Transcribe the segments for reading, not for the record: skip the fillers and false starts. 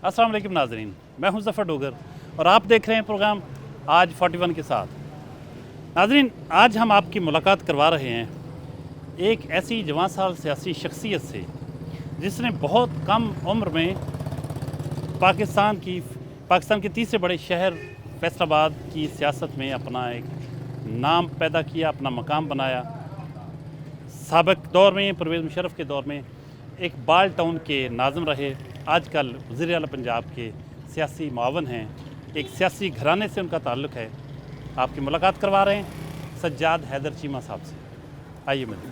अस्सलाम वालेकुम नाज़रीन, मैं हूं ज़फ़र डोगर और आप देख रहे हैं प्रोग्राम आज 41 के साथ। नाज़रीन, आज हम आपकी मुलाकात करवा रहे हैं एक ऐसी जवान साल सियासी शख्सियत से जिसने बहुत कम उम्र में पाकिस्तान के तीसरे बड़े शहर फैसलाबाद की सियासत में अपना एक नाम पैदा किया, अपना मकाम बनाया। साबिक़ दौर में परवेज़ मुशर्रफ के दौर में एक बाल टाउन के नाज़िम रहे, आजकल वज़ीर आला पंजाब के सियासी मुआवन हैं। एक सियासी घराने से उनका ताल्लुक़ है। आपकी मुलाकात करवा रहे हैं सज्जाद हैदर चीमा साहब से। आइए मिलिए।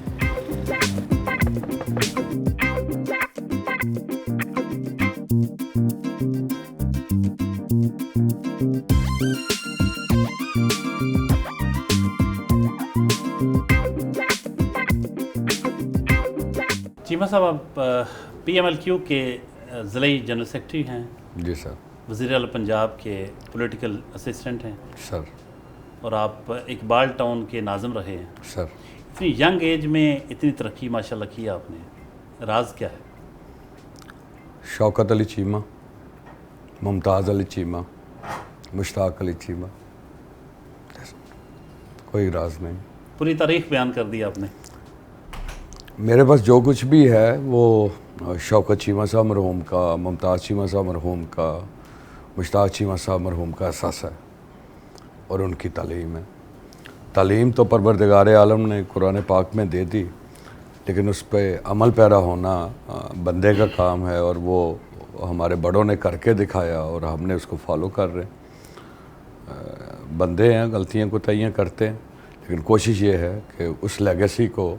चीमा साहब, आप PMLQ के ज़िले जनरल सेक्रेटरी हैं। जी सर। वज़ीर आला पंजाब के पॉलिटिकल असिस्टेंट हैं सर। और आप इकबाल टाउन के नाज़िम रहे हैं सर। इतनी यंग एज में इतनी तरक्की माशाल्लाह की आपने, राज क्या है? शौकत अली चीमा, मुमताज़ अली चीमा, मुश्ताक अली चीमा, कोई राज नहीं। पूरी तारीख बयान कर दी आपने। मेरे पास जो कुछ भी है वो शौकत चीमा साहब मरहूम का, मुमताज़ चीमा साहब मरहूम का, मुश्ताक चीमा साहब मरहूम का एहसास है और उनकी तालीम है। तालीम तो परवरदिगार आलम ने कुरान पाक में दे दी, लेकिन उस पर अमल पैरा होना बंदे का काम है और वो हमारे बड़ों ने करके दिखाया और हमने उसको फॉलो कर रहे हैं। बंदे हैं, गलतियाँ कोताहियाँ करते हैं, लेकिन कोशिश ये है कि उस लेगेसी को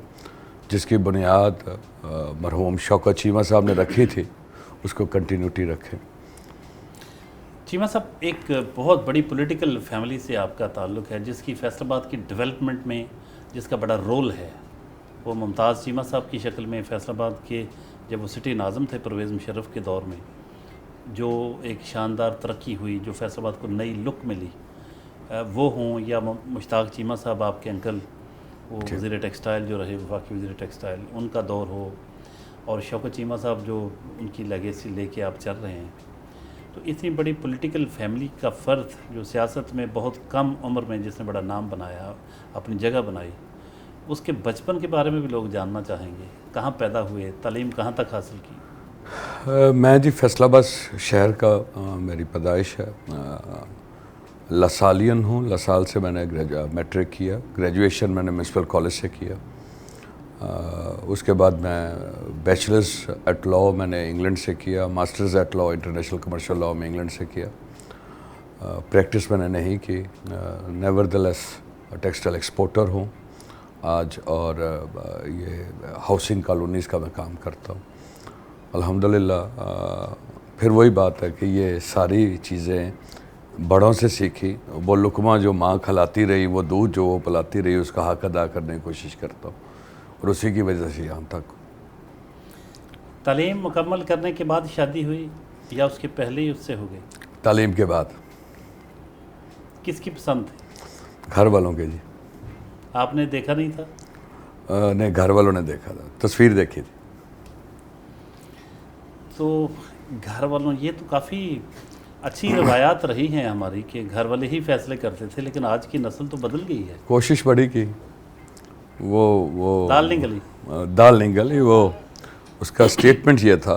जिसकी बुनियाद मरहूम शौकत चीमा साहब ने रखी थी उसको कंटिन्यूटी रखें। चीमा साहब, एक बहुत बड़ी पॉलिटिकल फैमिली से आपका ताल्लुक़ है जिसकी फैसलाबाद की डेवलपमेंट में जिसका बड़ा रोल है। वो मुमताज़ चीमा साहब की शक्ल में फैसलाबाद के जब वो सिटी नाज़िम थे परवेज़ मुशर्रफ के दौर में, जो एक शानदार तरक्की हुई, जो फैसलाबाद को नई लुक मिली, वो हों या मुश्ताक चीमा साहब आपके अंकल वो वज़ीर टेक्सटाइल जो रहे, वफाकी वज़ीर टेक्सटाइल, उनका दौर हो, और शौकत चीमा साहब जो उनकी लेगेसी लेके आप चल रहे हैं, तो इतनी बड़ी पॉलिटिकल फैमिली का फ़र्द जो सियासत में बहुत कम उम्र में जिसने बड़ा नाम बनाया, अपनी जगह बनाई, उसके बचपन के बारे में भी लोग जानना चाहेंगे। कहाँ पैदा हुए, तालीम कहाँ तक हासिल की? मैं जी फैसलाबाद शहर का मेरी पैदाइश है। लसालियन हूँ। लसाल से मैंने मैट्रिक किया, ग्रेजुएशन मैंने म्यूनसिपल कॉलेज से किया। उसके बाद मैं बैचलर्स एट लॉ मैंने इंग्लैंड से किया, masters at law international commercial law में इंग्लैंड से किया। प्रैक्टिस मैंने नहीं की। नेवरदलेस टेक्सटाइल एक्सपोर्टर हूँ आज, और ये हाउसिंग कॉलोनीज़ का मैं काम करता हूँ अल्हम्दुलिल्लाह। फिर वही बात है कि ये सारी चीज़ें बड़ों से सीखी। वो लुकमा जो माँ खिलाती रही, वो दूध जो वो पिलाती रही, उसका हक अदा करने की कोशिश करता हूँ और उसी की वजह से यहाँ तक। तालीम मुकम्मल करने के बाद शादी हुई या उसके पहले ही उससे हो गई? तालीम के बाद। किसकी पसंद थी? घर वालों के जी। आपने देखा नहीं था? नहीं, घर वालों ने देखा था, तस्वीर देखी थी। तो घर वालों, ये तो काफ़ी अच्छी रवायात रही हैं हमारी कि घर वाले ही फैसले करते थे, लेकिन आज की नस्ल तो बदल गई है। कोशिश बड़ी की, वो दाल नहीं गली। दाल नहीं गली। वो उसका स्टेटमेंट ये था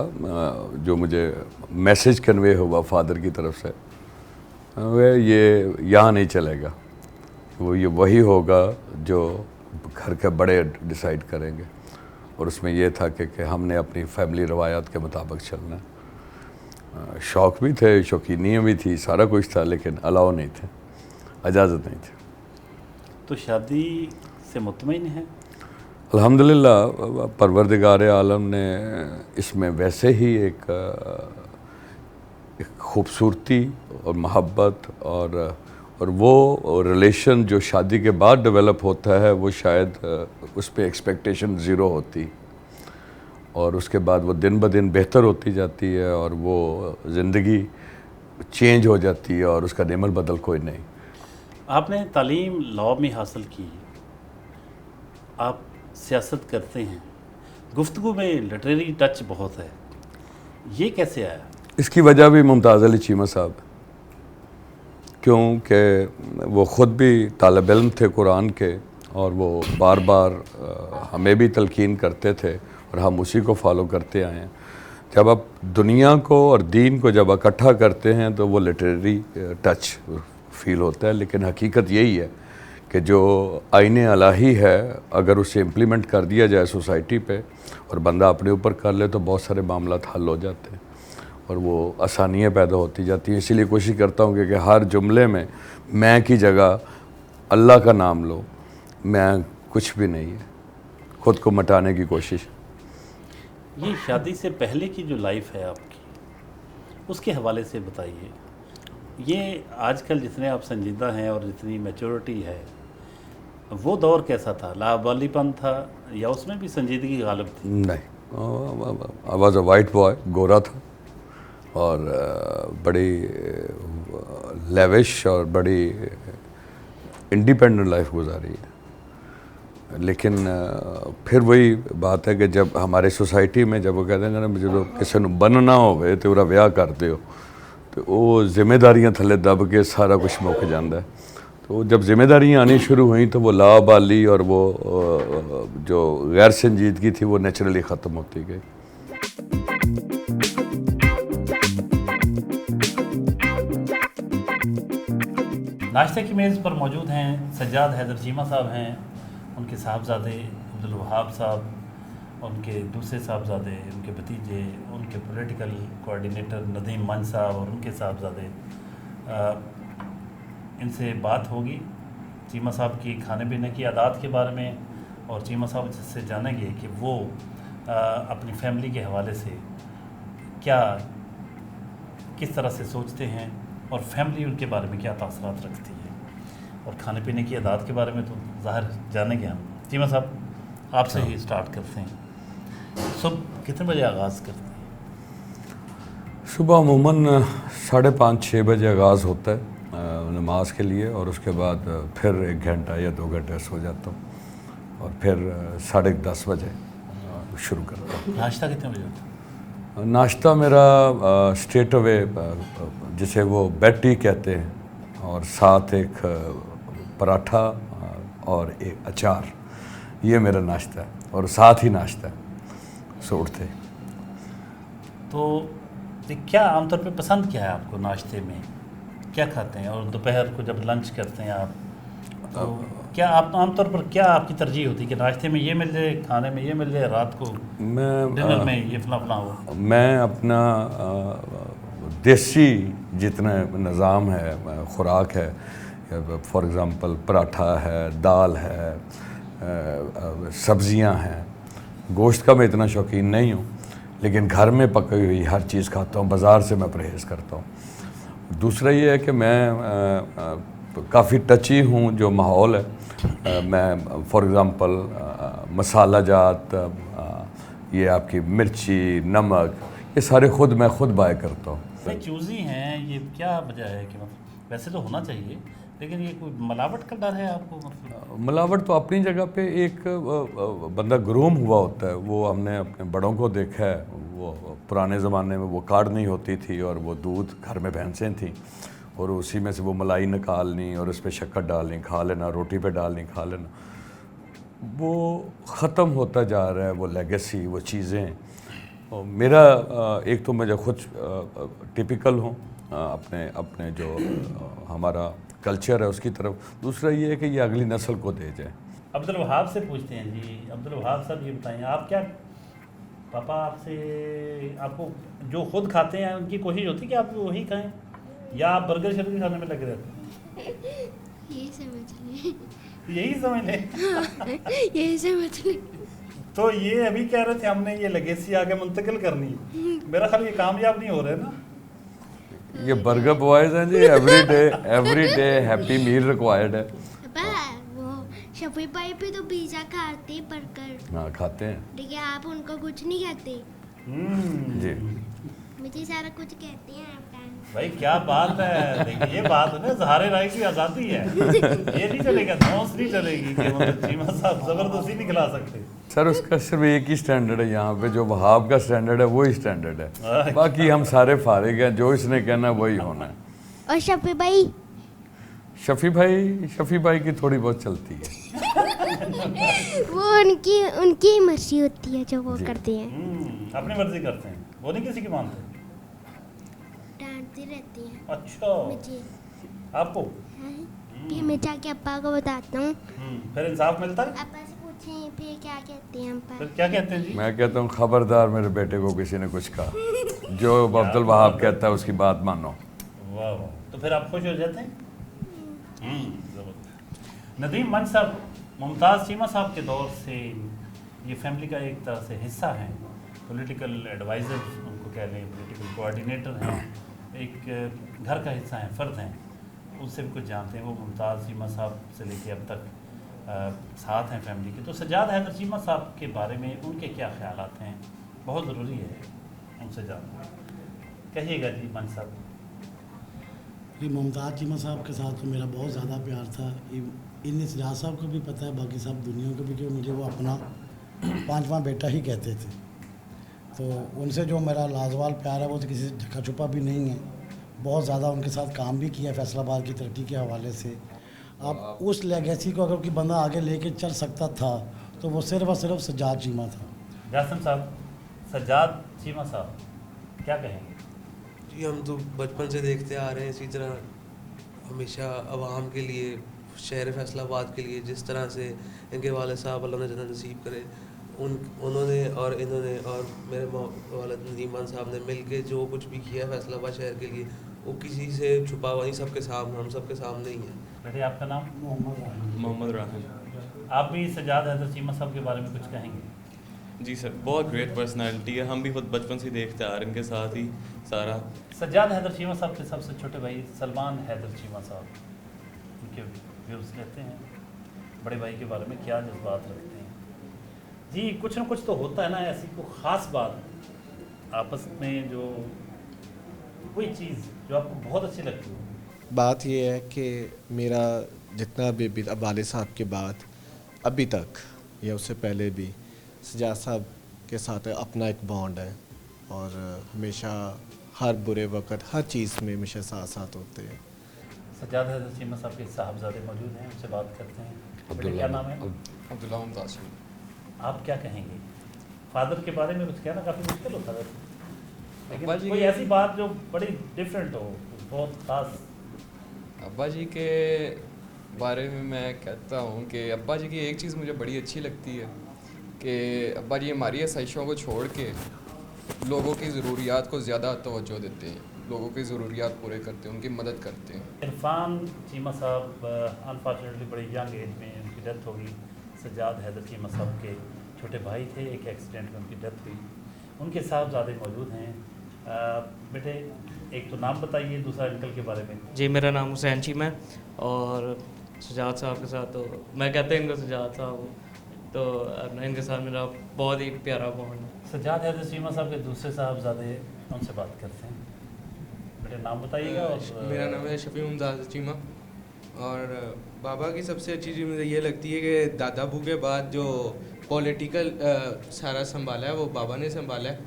जो मुझे मैसेज कन्वे हुआ फादर की तरफ से, वे ये यहाँ नहीं चलेगा, वो ये वही होगा जो घर के बड़े डिसाइड करेंगे। और उसमें यह था कि हमने अपनी फैमिली रवायात के मुताबिक चलना है। शौक़ भी थे, शौकीनियाँ भी थी, सारा कुछ था, लेकिन अलाउ नहीं थे, इजाज़त नहीं थी। तो शादी से मुतमईन है? अल्हम्दुलिल्लाह, परवरदिगार आलम ने इसमें वैसे ही एक खूबसूरती और मोहब्बत और वो रिलेशन जो शादी के बाद डेवलप होता है, वो शायद उस पर एक्सपेक्टेशन ज़ीरो होती और उसके बाद वो दिन ब दिन बेहतर होती जाती है और वो ज़िंदगी चेंज हो जाती है और उसका नेमल बदल कोई नहीं। आपने तालीम लॉ में हासिल की, आप सियासत करते हैं, गुफ्तगू में लिटरेरी टच बहुत है, ये कैसे आया? اس کی وجہ بھی ممتاز علی چیمہ صاحب ہے، کیونکہ وہ خود بھی طالب علم تھے قرآن کے، اور وہ بار بار ہمیں بھی تلقین کرتے تھے اور ہم اسی کو فالو کرتے آئے ہیں۔ جب آپ دنیا کو اور دین کو جب اکٹھا کرتے ہیں تو وہ لٹریری ٹچ فیل ہوتا ہے، لیکن حقیقت یہی ہے کہ جو آئین الہی ہے اگر اسے امپلیمنٹ کر دیا جائے سوسائٹی پہ اور بندہ اپنے اوپر کر لے تو بہت سارے معاملات حل ہو جاتے ہیں اور وہ آسانیاں پیدا ہوتی جاتی ہیں۔ اسی لیے کوشش کرتا ہوں کہ ہر جملے میں میں کی جگہ اللہ کا نام لو، میں کچھ بھی نہیں ہے، خود کو مٹانے کی کوشش۔ یہ شادی سے پہلے کی جو لائف ہے آپ کی، اس کے حوالے سے بتائیے، یہ آج کل جتنے آپ سنجیدہ ہیں اور جتنی میچورٹی ہے، وہ دور کیسا تھا؟ لاوالی پن تھا یا اس میں بھی سنجیدگی غالب تھی؟ نہیں، I was a white boy, گورا تھا، اور بڑی لیوش اور بڑی انڈیپینڈنٹ لائف گزاری ہے۔ لیکن پھر وہی بات ہے کہ جب ہمارے سوسائٹی میں جب وہ کہتے ہیں کہ جب کسی نو بننا ہوئے تو وہ ویاہ کر دیو، تو وہ ذمہ داریاں تھلے دب کے سارا کچھ مک جاندہ ہے۔ تو جب ذمہ داریاں آنی شروع ہوئیں تو وہ لابالی اور وہ جو غیر سنجیدگی تھی وہ نیچرلی ختم ہوتی گئی۔ ناشتے کی میز پر موجود ہیں سجاد حیدر چیمہ صاحب ہیں، ان کے صاحبزادے عبدالوہاب صاحب، ان کے دوسرے صاحبزادے، ان کے بھتیجے، ان کے پولیٹیکل کوآرڈینیٹر ندیم منج صاحب اور ان کے صاحبزادے۔ ان سے بات ہوگی چیمہ صاحب کی کھانے پینے کی عادات کے بارے میں، اور چیمہ صاحب سے جانیں گے کہ وہ اپنی فیملی کے حوالے سے کس طرح سے سوچتے ہیں اور فیملی ان کے بارے میں کیا تاثرات رکھتی ہے، اور کھانے پینے کی عادات کے بارے میں تو ظاہر جانیں گے ہم۔ چیمہ صاحب آپ سے ہی اسٹارٹ کرتے ہیں، صبح کتنے بجے آغاز کرتے ہیں؟ صبح عموماً 5:30-6 بجے آغاز ہوتا ہے نماز کے لیے، اور اس کے بعد پھر 1 گھنٹہ یا 2 گھنٹے سو جاتا ہوں، اور پھر 10:30 بجے شروع کرتا ہوں۔ ناشتہ کتنے بجے ہوتا ہے؟ ناشتہ میرا اسٹریٹ اوے، جسے وہ بیڈ ٹی کہتے ہیں، اور ساتھ ایک پراٹھا اور ایک اچار، یہ میرا ناشتہ ہے، اور ساتھ ہی ناشتہ ہے سو اٹھتے۔ تو کیا عام طور پہ پسند کیا ہے آپ کو ناشتے میں، کیا کھاتے ہیں؟ اور دوپہر کو جب لنچ کرتے ہیں آپ، تو کیا آپ عام طور پر کیا آپ کی ترجیح ہوتی ہے کہ ناشتے میں یہ مل جائے، کھانے میں یہ مل جائے، رات کو ڈنر میں یہ فلاں فلاں ہو؟ میں اپنا دیسی جتنا نظام ہے، خوراک ہے، فار ایگزامپل پراٹھا ہے، دال ہے، سبزیاں ہیں، گوشت کا میں اتنا شوقین نہیں ہوں، لیکن گھر میں پکی ہوئی ہر چیز کھاتا ہوں، بازار سے میں پرہیز کرتا ہوں۔ دوسرا یہ ہے کہ میں کافی ٹچی ہوں جو ماحول ہے، میں فار ایگزامپل مسالہ جات، یہ آپ کی مرچی، نمک، یہ سارے میں خود بائے کرتا ہوں۔ چوزی ہیں، یہ کیا وجہ ہے کہ ویسے تو ہونا چاہیے، لیکن یہ کوئی ملاوٹ کا ڈر ہے آپ کو؟ ملاوٹ تو اپنی جگہ پہ، ایک بندہ گروم ہوا ہوتا ہے، وہ ہم نے اپنے بڑوں کو دیکھا ہے، وہ پرانے زمانے میں وہ کارڈ نہیں ہوتی تھی اور وہ دودھ گھر میں بھینسیں تھیں، اور اسی میں سے وہ ملائی نکالنی اور اس پہ شکر ڈالنی، کھا لینا، روٹی پہ ڈالنی، کھا لینا، وہ ختم ہوتا جا رہا ہے، وہ لیگیسی، وہ چیزیں۔ میرا ایک تو میں خود ٹپیکل ہوں اپنے جو ہمارا کلچر ہے اس کی طرف، دوسرا یہ ہے کہ یہ اگلی نسل کو دے جائے۔ عبدالوہاب سے پوچھتے ہیں جی، عبدالوہاب صاحب یہ بتائیں، آپ کیا پاپا آپ کو جو خود کھاتے ہیں ان کی کوشش ہوتی ہے کہ آپ وہی کھائیں، یا آپ برگر شرگر کھانے میں لگے رہتے ہیں؟ یہی سمجھ لیں، یہی سمجھ لیں۔ یہی سمجھ لیں۔ تو یہ ابھی کہہ رہے تھے ہم نے یہ لیگیسی آگے منتقل کرنی، میرا خیال یہ کامیاب نہیں ہو رہے نا۔ یہ برگر بوائز ہیں جی، ایوری ڈے ہیپی میل ریکوائرڈ ہے۔ وہ شفیع بھائی پہ تو پیزا کھاتے، برگر ہاں کھاتے ہیں، لیکن آپ ان کو کچھ نہیں کہتے۔ جی مجھے سارا کچھ کہتے ہیں آپ کا۔ भाई क्या बात है, देखिए ये बात है ना, इज़हार राय की आज़ादी है, ये नहीं चलेगा, नौस नहीं चलेगी कि मतलब चीमा साहब ज़बरदस्ती नहीं खिला सकते। सर उसका सिर्फ एक ही स्टैंडर्ड है यहाँ पे, जो वहाब का स्टैंडर्ड है वही स्टैंडर्ड है, बाकी हम सारे फारिग हैं, जो इसने कहना वही होना है। और शफी भाई? शफी भाई की थोड़ी बहुत चलती है। वो उनकी मर्जी होती है जो वो करते हैं। अपनी मर्जी करते हैं, वो नहीं किसी की मानते। डांटती रहती हैं अच्छा, मुझे। आपको? फिर मैं जाके अब्बा को बताता हूँ। फिर इंसाफ मिलता है? अब्बा से पूछें फिर क्या कहते हैं अब्बा। फिर क्या कहते हैं जी? मैं कहता हूँ खबरदार मेरे बेटे को किसी ने कुछ कहा, जो अब्दुल वहाब कहता है उसकी बात मानो। वाह वाह, तो फिर आप खुश हो जाते हैं? ज़बरदस्त। नदीम मंच साहब, मुमताज़ चीमा साहब के दौर से ये फैमिली का एक तरह से हिस्सा हैं, पॉलिटिकल एडवाइज़र उनको कह लें, पॉलिटिकल कोऑर्डिनेटर हैं, एक घर का हिस्सा हैं, फ़र्द हैं, उससे भी कुछ जानते हैं। वो मुमताज़ चीमा साहब से लेके अब तक साथ हैं फैमिली के। तो सज्जाद हैदर चीमा साहब के बारे में उनके क्या ख्यालात हैं, बहुत ज़रूरी है उनसे जानना। कहिएगा जी मंच साहब। कि मुमताज़ चीमा साहब के साथ तो मेरा बहुत ज़्यादा प्यार था। इन सज्जाद साहब को भी पता है, बाकी सब दुनिया को भी, कि मुझे वो अपना पांचवा बेटा ही कहते थे। तो उनसे जो मेरा लाजवाल प्यार है वो तो किसी से ढका छुपा भी नहीं है। बहुत ज़्यादा उनके साथ काम भी किया फैसलाबाद की तरक्की के हवाले से। अब उस लेगेसी को अगर कोई बंदा आगे लेके चल सकता था तो वो सिर्फ और सिर्फ सज्जाद चीमा था। जासिम साहब, सज्जाद चीमा साहब क्या कहेंगे? जी हम तो बचपन से देखते आ रहे हैं इसी तरह, हमेशा आवाम के लिए, शहर फैसलाबाद के लिए, जिस तरह से इनके वालिद साहब अल्लाह ने जन्नत नसीब करे, उन्होंने और इन्होंने और मेरे वालिद नदीम साहब ने मिल के जो कुछ भी किया फैसलाबाद शहर के लिए, वो किसी से छुपा हुआ नहीं, सबके सामने, हम सबके सामने ही है। बेटे आपका नाम? मोहम्मद राहल। आप भी सज्जाद हैदर चीमा साहब के बारे में कुछ कहेंगे? जी सर, बहुत ग्रेट पर्सनालिटी है, हम भी खुद बचपन से देखते आ रहे हैं इनके साथ ही सारा। सज्जाद हैदर चीमा साहब के सबसे छोटे भाई सलमान हैदर चीमा साहब, उनके व्यूज़ लेते हैं, बड़े भाई के बारे में क्या जज्बात रखते हैं? जी कुछ ना कुछ तो होता है ना, ऐसी कोई ख़ास बात आपस में, जो कोई चीज़ जो आपको बहुत अच्छी लगती हो? बात ये है कि मेरा जितना भी वालिद साहब के बाद अभी तक या उससे पहले भी सज्जाद साहब के साथ अपना एक बॉन्ड है, और हमेशा हर बुरे वक्त हर चीज़ में हमेशा साथ साथ होते हैं। सज्जाद हैदर चीमा साहब के साहबजादे मौजूद हैं, उनसे बात करते हैं। बेटे क्या नाम है? अब्दुल्ला मुमताज़। आप क्या कहेंगे? फादर के बारे में कुछ कहना काफ़ी मुश्किल होता है, अब्बा लेकिन जी कोई के- ऐसी बात जो बड़ी डिफरेंट हो, बहुत ख़ास। अब्बा जी के बारे में मैं कहता हूँ कि अब्बा जी की एक चीज़ मुझे बड़ी अच्छी लगती है कि अब्बा जी हमारी आसाइशों को छोड़ के लोगों की ज़रूरियात को ज़्यादा तवज्जो देते हैं, लोगों की ज़रूरियात पूरे करते हैं, उनकी मदद करते हैं। इरफान चीमा साहब अनफॉर्चुनेटली बड़ी यंग एज में उनकी डेथ हो गई। सज्जाद हैदर चीमा साहब के छोटे भाई थे, एक एक्सीडेंट में उनकी डेथ हुई। उनके साहबजादे मौजूद हैं। बेटे एक तो नाम बताइए, दूसरा अंकल के बारे में। जी मेरा नाम हुसैन चीमा है, और सज्जाद साहब के साथ तो मैं कहते हैं इनको सज्जाद साहब, तो इनके साथ मेरा बहुत ही प्यारा बॉन्ड है। सज्जाद हैदर चीमा साहब के दूसरे साहबजादे, उनसे बात करते हैं। बेटे नाम बताइएगा। और मेरा नाम है शफी मुमताज़ चीमा, और बाबा की सबसे अच्छी चीज़ मुझे ये लगती है कि दादा बू के बाद जो पॉलिटिकल सारा संभाला है वो बाबा ने संभाला है।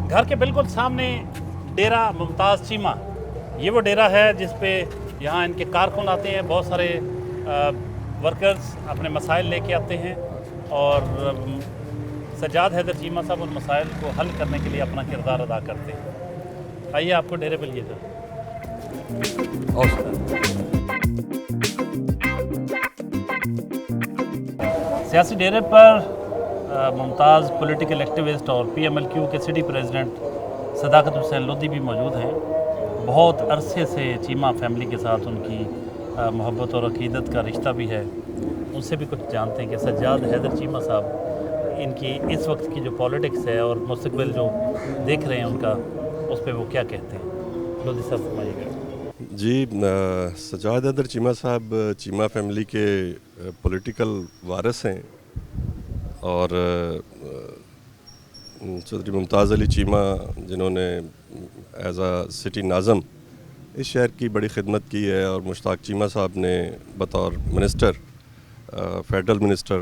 घर के बिल्कुल सामने डेरा मुमताज़ चीमा, ये वो डेरा है जिस पे यहाँ इनके कारकुन आते हैं, बहुत सारे वर्कर्स अपने मसाइल लेके आते हैं, और सज्जाद हैदर चीमा साहब उन मसाइल को हल करने के लिए अपना किरदार अदा करते हैं। आइए आपको डेरे पे लिए जाओ। सियासी डेरे पर मुमताज़ पॉलिटिकल एक्टिविस्ट और PMLQ के सिटी प्रेसिडेंट सदाकत हुसैन लोधी भी मौजूद हैं। बहुत अरसे से चीमा फैमिली के साथ उनकी मोहब्बत और अक़ीदत का रिश्ता भी है। उनसे भी कुछ जानते हैं कि सज्जाद हैदर चीमा साहब इनकी इस वक्त की जो पॉलिटिक्स है और मुस्तकबिल जो देख रहे हैं उनका, उस पर वो क्या कहते हैं। लोधी साहब फरमाइएगा। जी, सज्जाद हैदर चीमा साहब चीमा फैमिली के पॉलिटिकल वारिस हैं और चौधरी मुमताज़ अली चीमा जिन्होंने एज आ सिटी नाज़म इस शहर की बड़ी खिदमत की है, और मुश्ताक चीमा साहब ने बतौर मिनिस्टर, फेडरल मिनिस्टर,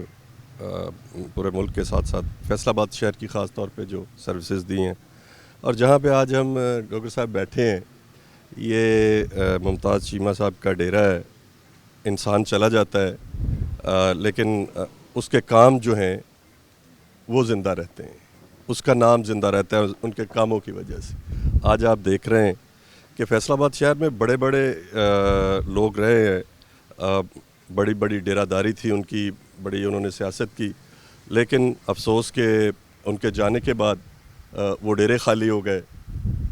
पूरे मुल्क के साथ साथ फैसलाबाद शहर की ख़ास तौर पे जो सर्विसेज दी हैं। और जहाँ पे आज हम डॉक्टर साहब बैठे हैं, ये मुमताज़ चीमा साहब का डेरा है। इंसान चला जाता है लेकिन उसके काम जो हैं वो ज़िंदा रहते हैं, उसका नाम ज़िंदा रहता है उनके कामों की वजह से। आज आप देख रहे हैं कि फैसलाबाद शहर में बड़े बड़े लोग रहे हैं, बड़ी बड़ी डेरादारी थी उनकी, बड़ी उन्होंने सियासत की, लेकिन अफसोस के उनके जाने के बाद वो डेरे खाली हो गए,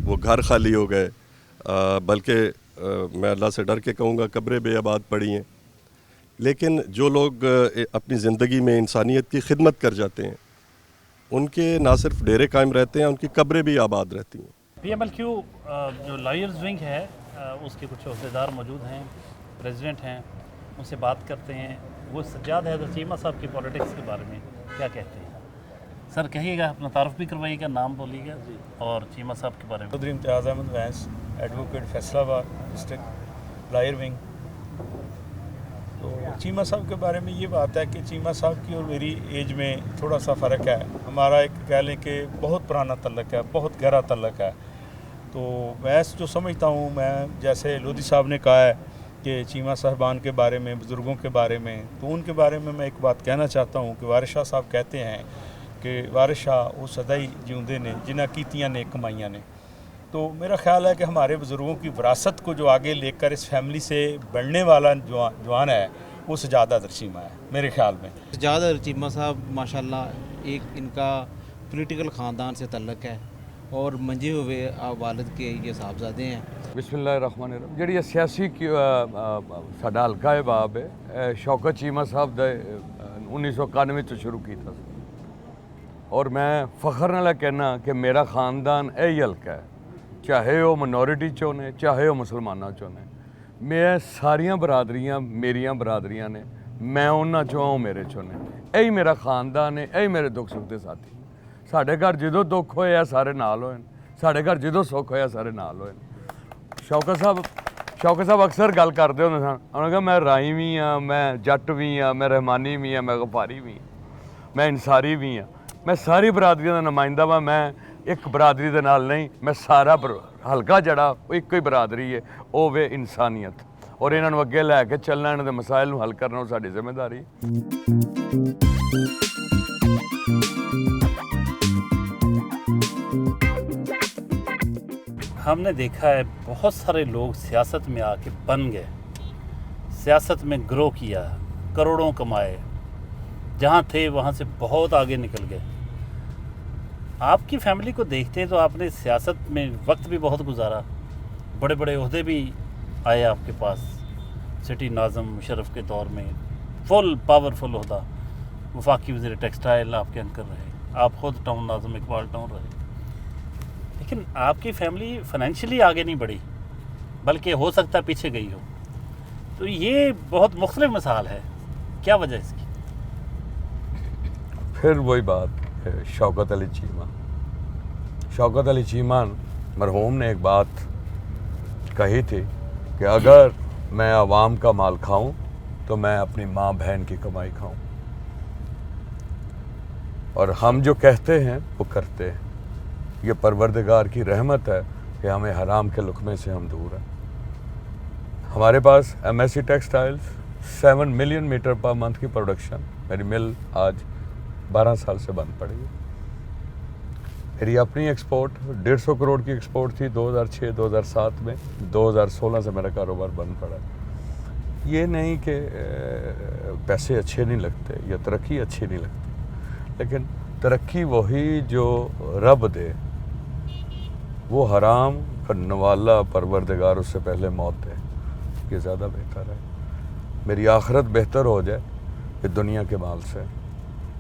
वो घर खाली हो गए, बल्कि मैं अल्लाह से डर के कहूँगा कब्रें बेआबाद पड़ी हैं। लेकिन जो लोग अपनी ज़िंदगी में इंसानियत की खिदमत कर जाते हैं, उनके ना सिर्फ डेरे कायम रहते हैं, उनकी कब्रें भी आबाद रहती हैं। PMLQ जो लॉयर्स विंग है उसके कुछ अहदेदार मौजूद हैं, प्रेसिडेंट हैं, उनसे बात करते हैं। वो सज्जाद हैदर चीमा साहब की पॉलिटिक्स के बारे में क्या कहते हैं। सर कहिएगा, अपना तारुफ भी करवाइएगा, नाम बोलिएगा जी, और चीमा साहब के बारे में। Chaudhry Imtiaz Ahmed Wains, advocate Faisalabad district, lawyer wing. तो चीमा साहब के बारे में ये बात है कि चीमा साहब की और मेरी एज में थोड़ा सा फ़र्क है। हमारा एक कह लें कि बहुत पुराना तल्लक है, बहुत गहरा तल्लक है। तो मैं जो समझता हूँ, मैं जैसे लोधी साहब ने कहा है कि चीमा साहबान के बारे में, बुज़ुर्गों के बारे में, तो उनके बारे में मैं एक बात कहना चाहता हूँ कि वारिस शाह साहब कहते हैं कि वारिस शाह वो सदाई जिਉਂਦੇ ने जिन्हें कीतियाँ ने कमाइयाँ ने। तो मेरा ख्याल है कि हमारे बुज़ुर्गों की विरासत को जो आगे लेकर इस फैमिली से बढ़ने वाला जवान है, वो सज्जाद हैदर चीमा है मेरे ख्याल में। सज्जाद हैदर चीमा साहब माशाल्लाह एक इनका पॉलिटिकल ख़ानदान से तल्लक है और मंजे हुए वालिद के ये साहबजादे हैं। बिस्मिल्लाहिर्रहमानिर्रहीम। ਜਿਹੜੀ ਸਿਆਸੀ ਸਾਡਾ ਹਲਕਾ ਹੈ ਬਾਬ ਹੈ ਸ਼ੌਕਤ ਚੀਮਾ ਸਾਹਿਬ ਦਾ 1991 ਚ ਸ਼ੁਰੂ ਕੀਤਾ ਸੀ, ਔਰ ਮੈਂ ਫਖਰ ਨਾਲ ਕਹਿਣਾ ਕਿ ਮੇਰਾ ਖਾਨਦਾਨ ਇਹ ਹਲਕਾ ਹੈ, ਚਾਹੇ ਉਹ ਮਿਨੋਰਿਟੀ ਚੋਂ ਨੇ, ਚਾਹੇ ਉਹ ਮੁਸਲਮਾਨਾਂ ਚੋਂ ਨੇ। ਮੈਂ ਸਾਰੀਆਂ ਬਰਾਦਰੀਆਂ ਮੇਰੀਆਂ ਬਰਾਦਰੀਆਂ ਨੇ, ਮੈਂ ਉਹਨਾਂ ਚੋਂ ਉਹ ਮੇਰੇ ਚੋਂ ਨੇ। ਇਹੀ ਮੇਰਾ ਖਾਨਦਾਨ ਹੈ, ਇਹੀ ਮੇਰੇ ਦੁੱਖ ਸੁੱਖ ਦੇ ਸਾਥੀ। ਸਾਡੇ ਘਰ ਜਦੋਂ ਦੁੱਖ ਹੋਇਆ ਸਾਰੇ ਨਾਲ ਹੋਏ, ਸਾਡੇ ਘਰ ਜਦੋਂ ਸੁੱਖ ਹੋਇਆ ਸਾਰੇ ਨਾਲ ਹੋਏ। ਸ਼ੌਕਤ ਸਾਹਿਬ ਅਕਸਰ ਗੱਲ ਕਰਦੇ ਹੁੰਦੇ ਸਨ, ਉਹਨਾਂ ਕਹਿੰਦਾ ਮੈਂ ਰਾਈ ਵੀ ਹਾਂ, ਮੈਂ ਜੱਟ ਵੀ ਹਾਂ, ਮੈਂ ਰਹਿਮਾਨੀ ਵੀ ਹਾਂ, ਮੈਂ ਗਫਾਰੀ ਵੀ ਹਾਂ, ਮੈਂ ਇਨਸਾਰੀ ਵੀ ਹਾਂ। ਮੈਂ ਸਾਰੀ ਬਰਾਦਰੀਆਂ ਦਾ ਨੁਮਾਇੰਦਾ ਵਾਂ। ਮੈਂ ਇੱਕ ਬਰਾਦਰੀ ਦੇ ਨਾਲ ਨਹੀਂ, ਮੈਂ ਸਾਰਾ ਹਲਕਾ ਜਿਹੜਾ ਉਹ ਇੱਕੋ ਹੀ ਬਰਾਦਰੀ ਹੈ, ਉਹ ਵੇ ਇਨਸਾਨੀਅਤ। ਔਰ ਇਹਨਾਂ ਨੂੰ ਅੱਗੇ ਲੈ ਕੇ ਚੱਲਣਾ, ਇਹਨਾਂ ਦੇ ਮਸਾਇਲ ਨੂੰ ਹੱਲ ਕਰਨਾ ਉਹ ਸਾਡੀ ਜ਼ਿੰਮੇਵਾਰੀ ਹੈ। हमने देखा है बहुत सारे लोग सियासत में आके बन गए, सियासत में ग्रो किया, करोड़ों कमाए, जहाँ थे वहाँ से बहुत आगे निकल गए। आपकी फैमिली को देखते तो आपने सियासत में वक्त भी बहुत गुजारा, बड़े बड़े ओहदे भी आए आपके पास। सिटी नाज़म मुशर्रफ के दौर में फुल पावरफुल ओहदा, वफाकी वज़ीर टेक्सटाइल आपके अंकर रहे, आप ख़ुद टाउन नाज़म इकबाल टाउन रहे। लेकिन आपकी फैमिली फाइनेंशियली आगे नहीं बढ़ी, बल्कि हो सकता है पीछे गई हो। तो ये बहुत मुख्तलिफ मिसाल है, क्या वजह इसकी? फिर वही बात है, शौकत अली चीमा। शौकत अली चीमा मरहूम ने एक बात कही थी कि अगर मैं आवाम का माल खाऊं तो मैं अपनी माँ बहन की कमाई खाऊं, और हम जो कहते हैं वो करते हैं। ये परवरदिगार की रहमत है कि हमें हराम के लुक़मे से हम दूर हैं। हमारे पास MSC textiles 7 million metre per month की प्रोडक्शन, मेरी मिल आज 12 साल से बंद पड़ी है। मेरी अपनी एक्सपोर्ट 150 करोड़ की एक्सपोर्ट थी 2006-2007 में, 2016 से मेरा कारोबार बंद पड़ा। ये नहीं कि पैसे अच्छे नहीं लगते या तरक्की अच्छी नहीं लगती, लेकिन तरक्की वही जो रब दे, وہ حرام کرنے والا پروردگار اس سے پہلے موت دے، یہ زیادہ بہتر ہے. میری آخرت بہتر ہو جائے کہ دنیا کے مال سے.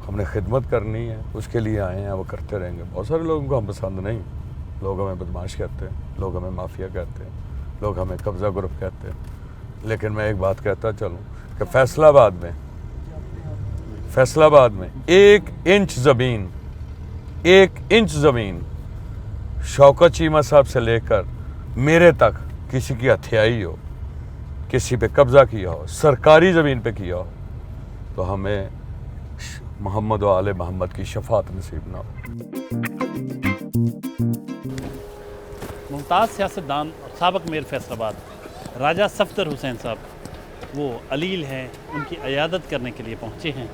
ہم نے خدمت کرنی ہے، اس کے لیے آئے ہیں، وہ کرتے رہیں گے. بہت سارے لوگوں کو ہم پسند نہیں، لوگ ہمیں بدماش کہتے ہیں، لوگ ہمیں مافیا کہتے ہیں، لوگ ہمیں قبضہ گروپ کہتے ہیں. لیکن میں ایک بات کہتا چلوں کہ فیصلہ آباد میں 1 انچ زمین شوکت چیمہ صاحب سے لے کر میرے تک کسی کی ہتھیائی ہو، کسی پہ قبضہ کیا ہو، سرکاری زمین پہ کیا ہو، تو ہمیں محمد و آل محمد کی شفاعت نصیب نہ ہو. ممتاز سیاستدان اور سابق میئر فیصل آباد راجہ صفدر حسین صاحب وہ علیل ہیں، ان کی عیادت کرنے کے لیے پہنچے ہیں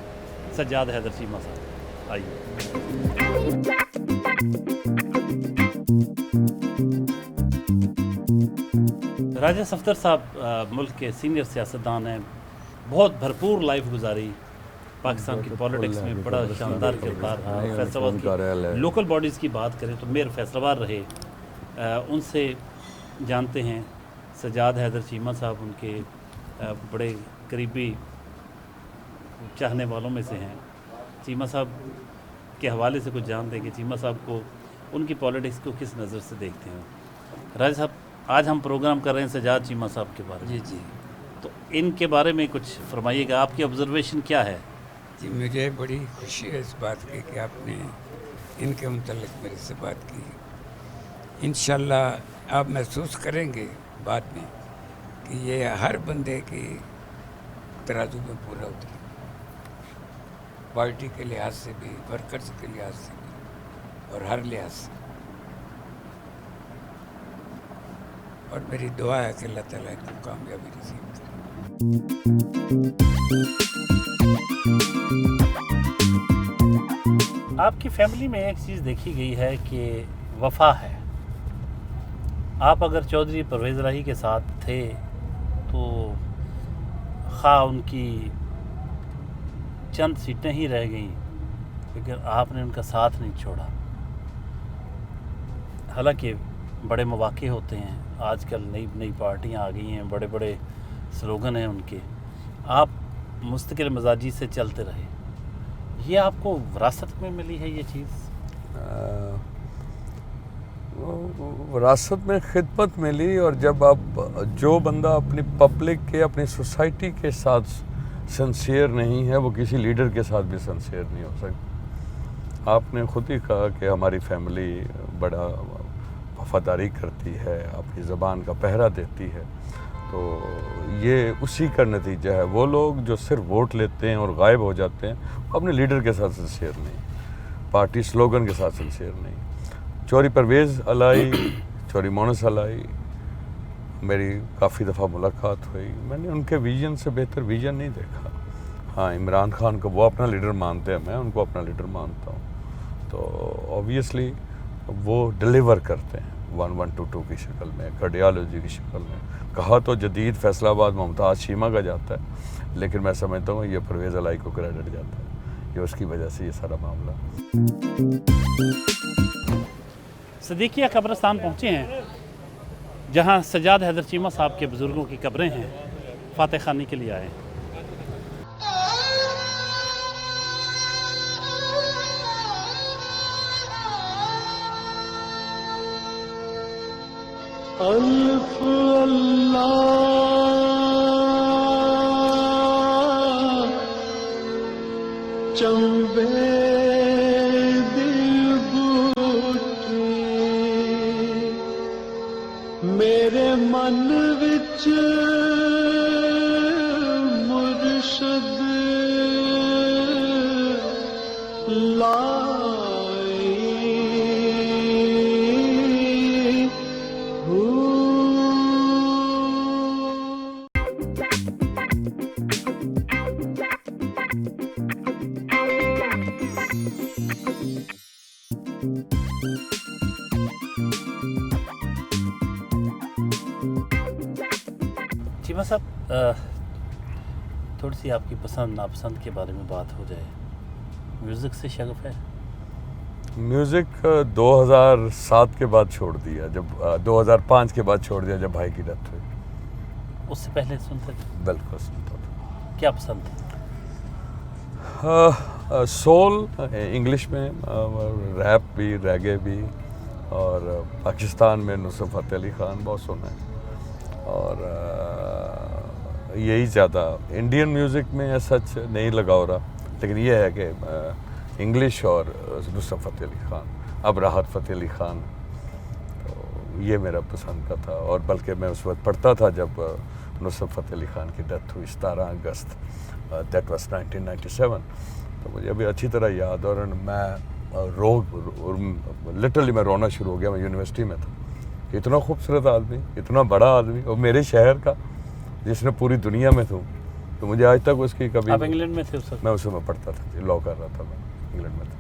سجاد حیدر چیمہ صاحب. آئیے. راجہ صفدر صاحب ملک کے سینئر سیاستدان ہیں، بہت بھرپور لائف گزاری پاکستان کی پولیٹکس میں، بڑا شاندار کردار. فیصل آباد کی لوکل باڈیز کی بات کریں تو میئر فیصل آباد رہے، ان سے جانتے ہیں. سجاد حیدر چیمہ صاحب ان کے بڑے قریبی چاہنے والوں میں سے ہیں. چیمہ صاحب کے حوالے سے کچھ جانتے ہیں کہ چیمہ صاحب کو، ان کی پولیٹکس کو کس نظر سے دیکھتے ہیں. راجہ صاحب، آج ہم پروگرام کر رہے ہیں سجاد چیمہ صاحب کے بارے میں. جی تو ان کے بارے میں کچھ فرمائیے گا، آپ کی آبزرویشن کیا ہے؟ جی، مجھے بڑی خوشی ہے اس بات کی کہ آپ نے ان کے متعلق میرے سے بات کی. انشاءاللہ آپ محسوس کریں گے بعد میں کہ یہ ہر بندے کی ترازو میں پورا اترے، پارٹی کے لحاظ سے بھی، ورکرز کے لحاظ سے بھی، اور ہر لحاظ سے. اور میری دعا ہے کہ اللہ تعالیٰ کو کامیابی نصیب کرے. آپ کی فیملی میں ایک چیز دیکھی گئی ہے کہ وفا ہے. آپ اگر چودھری پرویز الہی کے ساتھ تھے تو خواہ ان کی چند سیٹیں ہی رہ گئیں، لیکن آپ نے ان کا ساتھ نہیں چھوڑا. حالانکہ بڑے مواقع ہوتے ہیں، آج کل نئی پارٹیاں آ گئی ہیں، بڑے بڑے سلوگن ہیں ان کے، آپ مستقل مزاجی سے چلتے رہے. یہ آپ کو وراثت میں ملی ہے یہ چیز؟ وراثت میں خدمت ملی، اور جب آپ جو بندہ اپنی پبلک کے، اپنی سوسائٹی کے ساتھ سنسیئر نہیں ہے، وہ کسی لیڈر کے ساتھ بھی سنسیئر نہیں ہو سکتا. آپ نے خود ہی کہا کہ ہماری فیملی بڑا وفاداری کرتی ہے، اپنی زبان کا پہرا دیتی ہے. تو یہ اسی کا نتیجہ ہے. وہ لوگ جو صرف ووٹ لیتے ہیں اور غائب ہو جاتے ہیں، وہ اپنے لیڈر کے ساتھ سنسیئر نہیں، پارٹی سلوگن کے ساتھ سنسیئر نہیں. چوری پرویز الہی، چوری مونس الہی، میری کافی دفعہ ملاقات ہوئی. میں نے ان کے ویژن سے بہتر ویژن نہیں دیکھا. ہاں، عمران خان کو وہ اپنا لیڈر مانتے ہیں، میں ان کو اپنا لیڈر مانتا ہوں. تو آبویسلی وہ ڈیلیور کرتے ہیں 1122 کی شکل میں، کارڈیالوجی کی شکل میں. کہا تو جدید فیصل آباد ممتاز چیمہ کا جاتا ہے، لیکن میں سمجھتا ہوں یہ پرویز الہی کو کریڈٹ جاتا ہے، یہ اس کی وجہ سے یہ سارا معاملہ. صدیقیہ قبرستان پہنچے ہیں جہاں سجاد حیدر چیمہ صاحب کے بزرگوں کی قبریں ہیں. فاتح خوانی کے لیے آئے ہیں. الف اللہ چنبے دل بوٹی میرے من وچ مرشد چیمہ صاحب، تھوڑی سی آپ کی پسند ناپسند کے بارے میں بات ہو جائے. میوزک سے شغف ہے؟ म्यूज़िक 2007 के बाद छोड़ दिया, जब 2005 के बाद छोड़ दिया जब भाई की डेथ हुई। उससे पहले सुनते थे? बिल्कुल सुनता था। क्या पसंद था? सोल इंग्लिश में, रैप भी, रैगे भी, और पाकिस्तान में नुसरत फ़तेह अली ख़ान बहुत सुना है, और यही ज़्यादा। इंडियन म्यूज़िक में सच नहीं लगाव रहा, लेकिन ये है कि इंग्लिश और नुसरत फ़तेह अली ख़ान, अब राहत फ़तेह अली ख़ान, तो ये मेरा पसंद का था। और बल्कि मैं उस वक्त पढ़ता था जब नुसरत फ़तेह अली ख़ान की डेथ हुई 17 अगस्त, दैट वाज 1997, तो मुझे अभी अच्छी तरह याद। और मैं लिटरली मैं रोना शुरू हो गया। मैं यूनिवर्सिटी में था, इतना खूबसूरत आदमी, इतना बड़ा आदमी, और मेरे शहर का, जिसने पूरी दुनिया में था, तो मुझे आज तक उसकी कभी। आप इंग्लैंड में थे उस वक्त? मैं उस समय पढ़ता था, लॉ कर रहा था, मैं इंग्लैंड में था,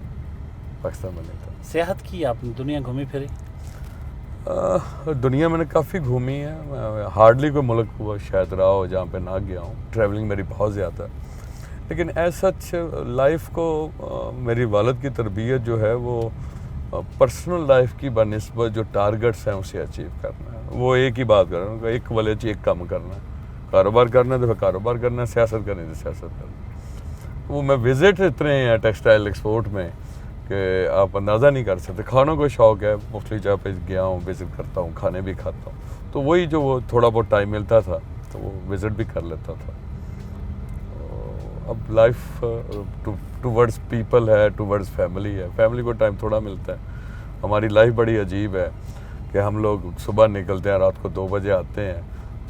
पाकिस्तान में नहीं था। सेहत की आपने, दुनिया घूमी फिरी? दुनिया मैंने काफ़ी घूमी है, हार्डली कोई मुल्क हुआ शायद रहा हो जहाँ पे ना गया हूँ। ट्रैवलिंग मेरी बहुत ज़्यादा है, लेकिन ऐसा लाइफ को मेरी वालिद की तरबियत जो है वो पर्सनल लाइफ की बनिस्बत जो टारगेट्स हैं उसे अचीव करना है। वो एक ही बात कर रहा हूँ, एक वाले एक काम करना है, कारोबार करना है तो फिर कारोबार करना है, सियासत करनी है तो सियासत करना है। वो मैं विज़िट इतने हैं टेक्सटाइल एक्सपोर्ट में कि आप अंदाज़ा नहीं कर सकते। खानों को शौक़ है, मुख्तलिफ जगह पे गया हूँ, विज़िट करता हूँ, खाने भी खाता हूँ, तो वही जो वो थोड़ा बहुत टाइम मिलता था तो वो विज़िट भी कर लेता था। अब लाइफ टूवर्ड्स पीपल है, टूवर्ड्स फैमिली है, फैमिली को टाइम थोड़ा मिलता है। हमारी लाइफ बड़ी अजीब है कि हम लोग सुबह निकलते हैं, रात को 2 बजे आते हैं।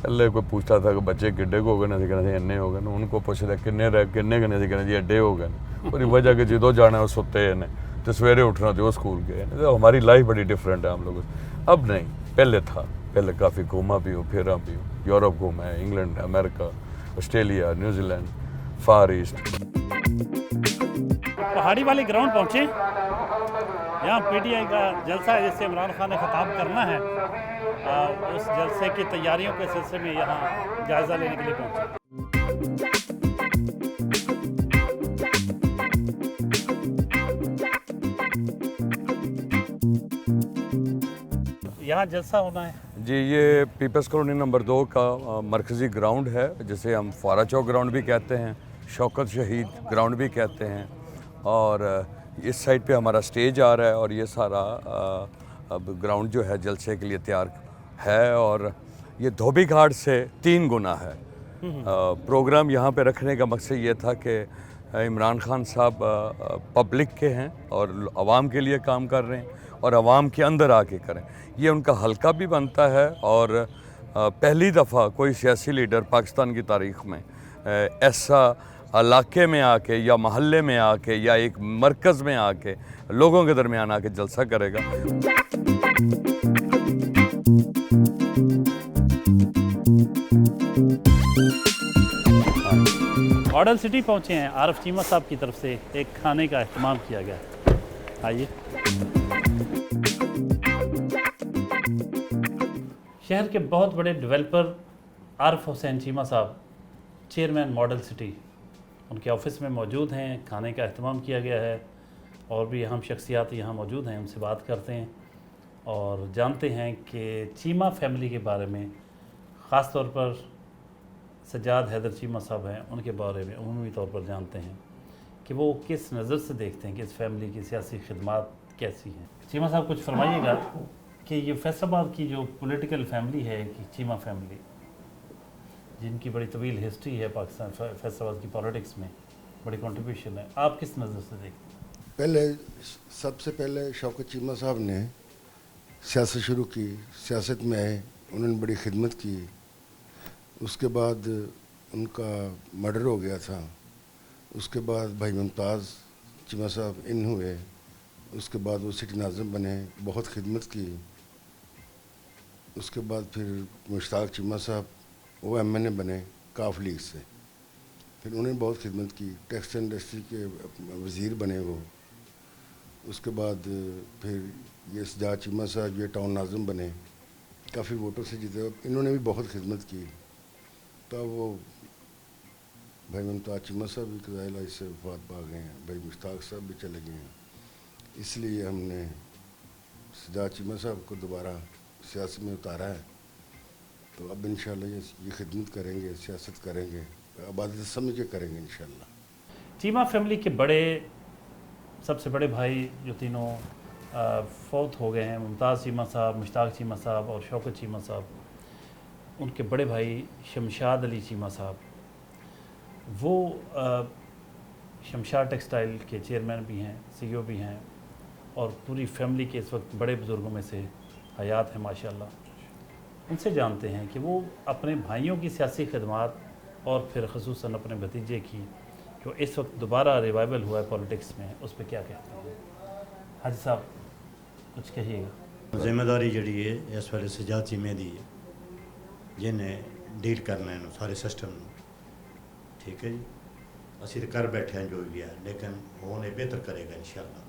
पहले कोई पूछता था कि बच्चे किड्डे को हो गए ना, कहना इन्ने हो गए ना, उनको पूछते किन्ने कहने कहना जी अड्डे हो गए, और वजह कि जो जाना है वो सुते हैं तो सवेरे उठना तो वो स्कूल गए। तो हमारी लाइफ बड़ी डिफरेंट है हम लोगों से। अब नहीं, पहले था, पहले काफ़ी घूमा भी हूँ, फिरा भी हूँ, यूरोप घूमा है, इंग्लैंड, अमेरिका, ऑस्ट्रेलिया, न्यूजीलैंड, फार ईस्ट। पहाड़ी वाले ग्राउंड पहुँचे, यहाँ पीटीआई का जलसा है जिससे इमरान खान ने खिताब करना है। उस जलसे की तैयारियों के सिलसिले में यहाँ जायज़ा लेने के लिए पहुँचे। यहाँ जलसा होना है जी। ये पीपल्स कॉलोनी नंबर 2 का मरकज़ी ग्राउंड है, जिसे हम फुआरा चौक ग्राउंड भी कहते हैं, शौकत शहीद ग्राउंड भी कहते हैं। और इस साइड पे हमारा स्टेज आ रहा है, और ये सारा अब ग्राउंड जो है जलसे के लिए तैयार है। और ये धोबी घाट से 3 गुना है। प्रोग्राम यहाँ पे रखने का मकसद ये था कि इमरान खान साहब पब्लिक के हैं और आवाम के लिए काम कर रहे हैं, और आवाम के अंदर आके करें। ये उनका हल्का भी बनता है, और पहली दफ़ा कोई सियासी लीडर पाकिस्तान की तारीख़ में ऐसा इलाके में आके या महल्ले में आके या एक मरकज़ में आके लोगों के दरमियान आके जलसा करेगा। मॉडल सिटी पहुँचे हैं, आरफ चीमा साहब की तरफ से एक खाने का एहतमाम किया गया है। आइए। शहर के बहुत बड़े डेवलपर आरफ हुसैन चीमा साहब, चेयरमैन मॉडल सिटी, उनके ऑफिस में मौजूद हैं। खाने का एहतमाम किया गया है, और भी अहम शख्सियात यहाँ मौजूद हैं, उनसे बात करते हैं और जानते हैं कि चीमा फैमिली के बारे में, ख़ास तौर पर सज्जाद हैदर चीमा साहब हैं, उनके बारे में उमूमी तौर पर जानते हैं कि वो किस नज़र से देखते हैं कि इस फैमिली की सियासी खिदमात कैसी हैं। चीमा साहब कुछ फरमाइएगा कि ये फैसलाबाद की जो पॉलिटिकल फैमिली है, कि चीमा फैमिली, जिनकी बड़ी तवील हिस्ट्री है पाकिस्तान फैसलाबाद की पॉलिटिक्स में, बड़ी कंट्रीब्यूशन है, आप किस नज़र से देखते हैं? पहले सबसे पहले शौकत चीमा साहब ने सियासत शुरू की, सियासत में आए, उन्होंने बड़ी खिदमत की। उसके बाद उनका मर्डर हो गया था। उसके बाद भाई मुमताज़ चीमा साहब इन हुए। उसके बाद वो सिटी नाज़िम बने, बहुत खिदमत की। उसके बाद फिर मुश्ताक चीमा साहब वो MNA बने काफ लीग से, फिर उन्होंने बहुत खिदमत की। टेक्सट इंडस्ट्री के वज़ीर बने वो। उसके बाद फिर ये सज्जाद चीमा साहब ये टाउन नाज़िम बने, काफ़ी वोटों से जीते, इन्होंने भी बहुत खिदमत की। तब वो भाई मुमताज़ चीमा साहब भी कज़ाइल से वफात पा गए हैं, भाई मुश्ताक साहब भी चले गए हैं। اس لیے ہم نے سجاد چیمہ صاحب کو دوبارہ سیاست میں اتارا ہے. تو اب انشاءاللہ یہ خدمت کریں گے, سیاست کریں گے, عبادت سمجھ کے کریں گے انشاءاللہ. چیمہ فیملی کے بڑے سب سے بڑے بھائی جو تینوں فوت ہو گئے ہیں, ممتاز چیمہ صاحب, مشتاق چیمہ صاحب اور شوکت چیمہ صاحب, ان کے بڑے بھائی شمشاد علی چیمہ صاحب, وہ شمشاد ٹیکسٹائل کے چیئرمین بھی ہیں, سی او بھی ہیں, اور پوری فیملی کے اس وقت بڑے بزرگوں میں سے حیات ہیں ماشاءاللہ. ان سے جانتے ہیں کہ وہ اپنے بھائیوں کی سیاسی خدمات اور پھر خصوصاً اپنے بھتیجے کی جو اس وقت دوبارہ ریوائول ہوا ہے پولیٹکس میں, اس پہ کیا کہتے ہیں. حاجی صاحب کچھ کہیے گا. ذمہ داری جڑی ہے اس ویلے سجاد چیمے دی ہے, جنہیں ڈیل کرنا ہے سارے سسٹم. ٹھیک ہے جی, اسی تو کر بیٹھے ہیں جو بھی ہے, لیکن وہ بہتر کرے گا انشاءاللہ.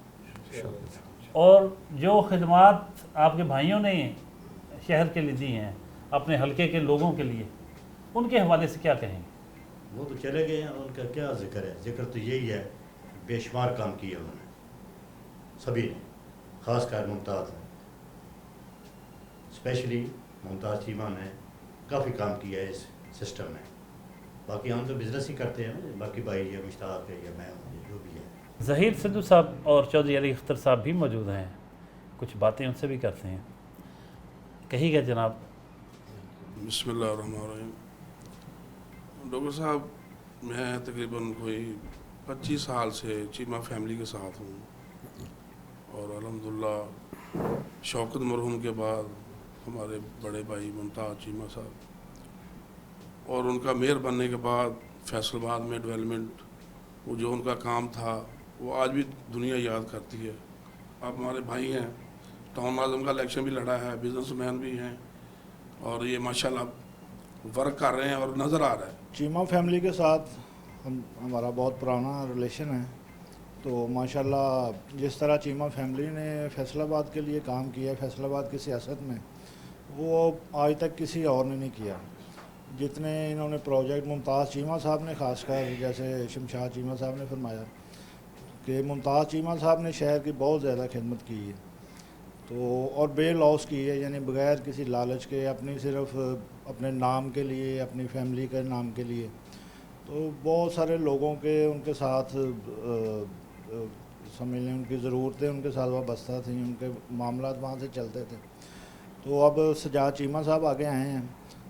اور جو خدمات آپ کے بھائیوں نے شہر کے لیے دی ہیں اپنے حلقے کے لوگوں کے لیے, ان کے حوالے سے کیا کہیں گے. وہ تو چلے گئے ہیں, ان کا کیا ذکر ہے. ذکر تو یہی ہے, بے شمار کام کیے انہوں نے سبھی نے, خاص کر ممتاز نے, اسپیشلی ممتاز چیمہ نے کافی کام کیا ہے اس سسٹم میں. باقی ہم تو بزنس ہی کرتے ہیں, باقی بھائی یا مشتاق ہے یا میں ہوں, جو بھی ہے. ظہیر سدھو صاحب اور چودھری علی اختر صاحب بھی موجود ہیں, کچھ باتیں ان سے بھی کرتے ہیں. کہی گا جناب. بسم اللہ الرحمن الرحیم. ڈاکٹر صاحب, میں تقریباً کوئی 25 سال سے چیمہ فیملی کے ساتھ ہوں, اور الحمدللہ شوکت مرحوم کے بعد ہمارے بڑے بھائی ممتاز چیمہ صاحب, اور ان کا میئر بننے کے بعد فیصل آباد میں ڈیولپمنٹ, وہ جو ان کا کام تھا وہ آج بھی دنیا یاد کرتی ہے. آپ ہمارے بھائی ہیں, ٹاؤن ناظم کا الیکشن بھی لڑا ہے, بزنس مین بھی ہیں, اور یہ ماشاءاللہ ورک کر رہے ہیں اور نظر آ رہا ہے. چیمہ فیملی کے ساتھ ہمارا بہت پرانا ریلیشن ہے. تو ماشاءاللہ جس طرح چیمہ فیملی نے فیصل آباد کے لیے کام کیا, فیصل آباد کی سیاست میں, وہ آج تک کسی اور نے نہیں کیا. جتنے انہوں نے پروجیکٹ, ممتاز چیمہ صاحب نے خاص کر, جیسے شمشاد چیمہ صاحب نے فرمایا کہ ممتاز چیمہ صاحب نے شہر کی بہت زیادہ خدمت کی ہے, تو اور بے لوس کی ہے, یعنی بغیر کسی لالچ کے, اپنی صرف اپنے نام کے لیے, اپنی فیملی کے نام کے لیے. تو بہت سارے لوگوں کے ان کے ساتھ سمجھ لیں ان کی ضرورتیں ان کے ساتھ وابستہ تھیں, ان کے معاملات وہاں سے چلتے تھے. تو اب سجاد چیمہ صاحب آگے آئے ہیں,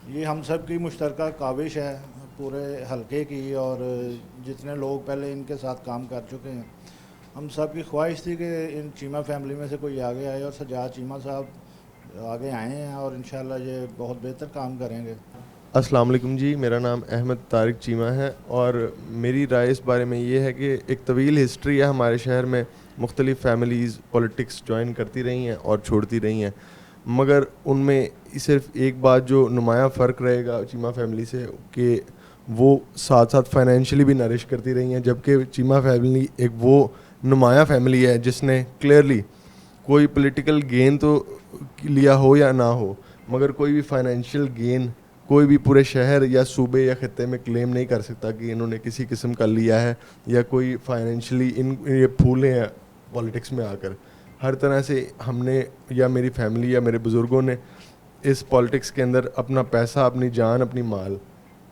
یہ ہم سب کی مشترکہ کاوش ہے پورے حلقے کی, اور جتنے لوگ پہلے ان کے ساتھ کام کر چکے ہیں, ہم سب کی خواہش تھی کہ ان چیمہ فیملی میں سے کوئی آگے آئے, اور سجاد چیمہ صاحب آگے آئے ہیں اور انشاءاللہ یہ بہت بہتر کام کریں گے. السلام علیکم جی, میرا نام احمد طارق چیمہ ہے, اور میری رائے اس بارے میں یہ ہے کہ ایک طویل ہسٹری ہے ہمارے شہر میں, مختلف فیملیز پولیٹکس جوائن کرتی رہی ہیں اور چھوڑتی رہی ہیں, مگر ان میں صرف ایک بات جو نمایاں فرق رہے گا چیمہ فیملی سے, کہ وہ ساتھ ساتھ فائنینشلی بھی نرش کرتی رہی ہیں, جبکہ چیمہ فیملی ایک وہ نمایاں فیملی ہے جس نے کلیئرلی کوئی پولیٹیکل گین تو لیا ہو یا نہ ہو, مگر کوئی بھی فائنینشیل گین کوئی بھی پورے شہر یا صوبے یا خطے میں کلیم نہیں کر سکتا کہ انہوں نے کسی قسم کا لیا ہے یا کوئی فائنینشلی یہ پھولے ہیں پولیٹکس میں آ کر. ہر طرح سے ہم نے یا میری فیملی یا میرے بزرگوں نے اس پولیٹکس کے اندر اپنا پیسہ, اپنی جان, اپنی مال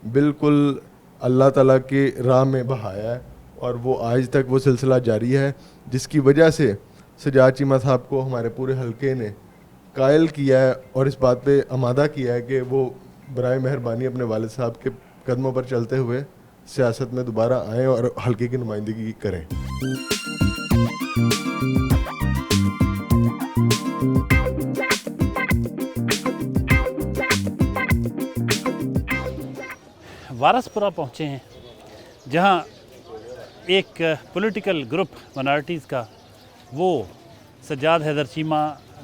بالکل اللہ تعالیٰ کے راہ میں بہایا ہے, اور وہ آج تک وہ سلسلہ جاری ہے, جس کی وجہ سے سجاد چیمہ صاحب کو ہمارے پورے حلقے نے قائل کیا ہے اور اس بات پہ آمادہ کیا ہے کہ وہ برائے مہربانی اپنے والد صاحب کے قدموں پر چلتے ہوئے سیاست میں دوبارہ آئیں اور حلقے کی نمائندگی کریں. وارث پورہ پہنچے ہیں, جہاں ایک پولیٹیکل گروپ مائنارٹیز کا وہ سجاد حیدر چیمہ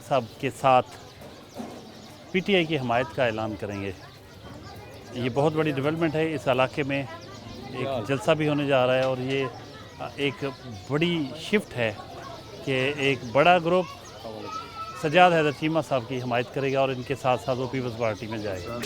صاحب کے ساتھ پی ٹی آئی کی حمایت کا اعلان کریں گے. یہ بہت بڑی ڈیولپمنٹ ہے, اس علاقے میں ایک جلسہ بھی ہونے جا رہا ہے, اور یہ ایک بڑی شفٹ ہے کہ ایک بڑا گروپ سجاد حیدر چیمہ صاحب کی حمایت کرے گا اور ان کے ساتھ ساتھ وہ پیپلز پارٹی میں جائے گا.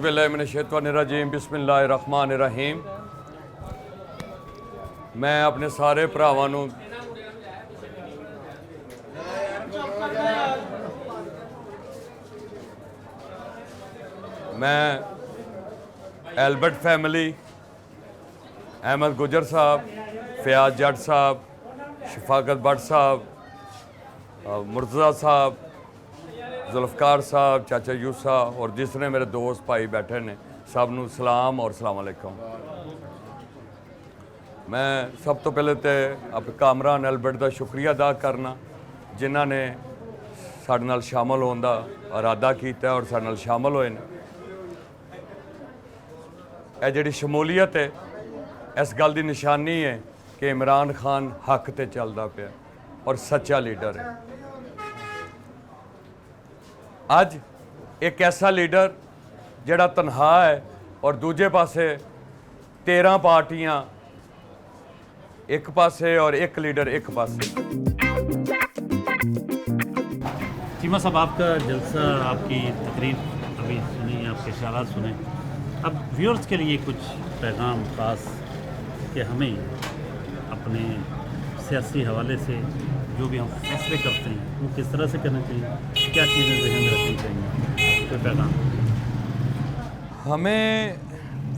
बिल्लाहि मिनश्शैतानिर्रजीम बिस्मिल्लाहिर्रहमानिर्रहीम। मैं अपने सारे भरावां नूं मैं एल्बर्ट फैमिली, अहमद गुजर साहब, फयाज जट साहब, शफाकत भट्ट साहब, मुर्तज़ा साहब, जुल्फ़कार साहब, चाचा यूसा और जिसने मेरे दोस्त भाई बैठे ने सब नूं सलाम और सलाम अलैकुम। मैं सब तो पहले तो अपने कामरान एल्बर्ट का शुक्रिया अदा करना जिन्हां ने साडे नाल शामिल होने का इरादा किया और साडे नाल शामिल होए ने। यह जिहड़ी शमूलीयत है इस गल की निशानी है कि इमरान खान हक ते चलदा पिया और सच्चा लीडर है। अज एक ऐसा लीडर जिहड़ा तनहा है और दूजे पासे 13 पार्टियां एक पासे और एक लीडर एक पासे। चीमा साहब, आपका जलसा, आपकी तकरीर अभी सुनी, आपके ख्यालात सुने। अब व्यूअर्स के लिए कुछ पैगाम ख़ास कि हमें अपने सियासी हवाले से जो भी हम फैसले करते हैं वो किस तरह से करना चाहिए, क्या चीज़ें ज़हन में रखनी चाहिए, कोई पैगाम? हमें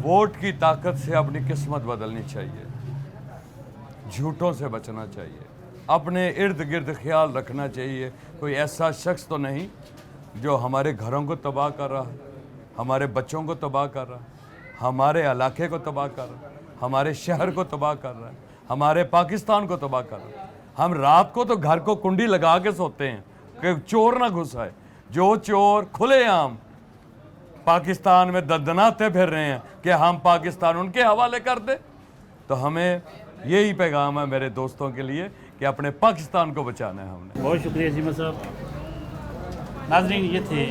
वोट की ताकत से अपनी किस्मत बदलनी चाहिए, झूठों से बचना चाहिए, अपने इर्द गिर्द ख्याल रखना चाहिए कोई ऐसा शख्स तो नहीं जो हमारे घरों को तबाह कर रहा है, हमारे बच्चों को तबाह कर रहा है, हमारे इलाके को तबाह कर रहा है, हमारे शहर को तबाह कर रहा है, हमारे पाकिस्तान को तबाह कर रहा है। हम रात को तो घर को कुंडी लगा के सोते हैं कि चोर ना घुस आए। जो चोर खुलेआम पाकिस्तान में दंदनाते फिर रहे हैं कि हम पाकिस्तान उनके हवाले कर दे। तो हमें यही पैगाम है मेरे दोस्तों के लिए कि अपने पाकिस्तान को बचाना है हमने। बहुत शुक्रिया चीमा साहब। नाजरीन, ये थे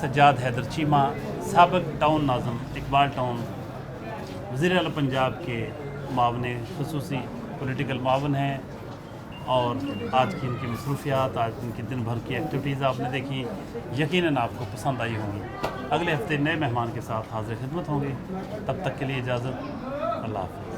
सज्जाद हैदर चीमा, साबिक टाउन नाज़म इकबाल टाउन वज़ीर आला पंजाब के मावने ख़ुसूसी पॉलिटिकल मावन हैं। और आज की इनकी मसरूफियात, आज इनकी दिन भर की एक्टिविटीज़ आपने देखी, यकीनन आपको पसंद आई होंगी। अगले हफ्ते नए मेहमान के साथ हाज़िर खिदमत होंगे। तब तक के लिए इजाज़त, अल्लाह हाफ़िज़।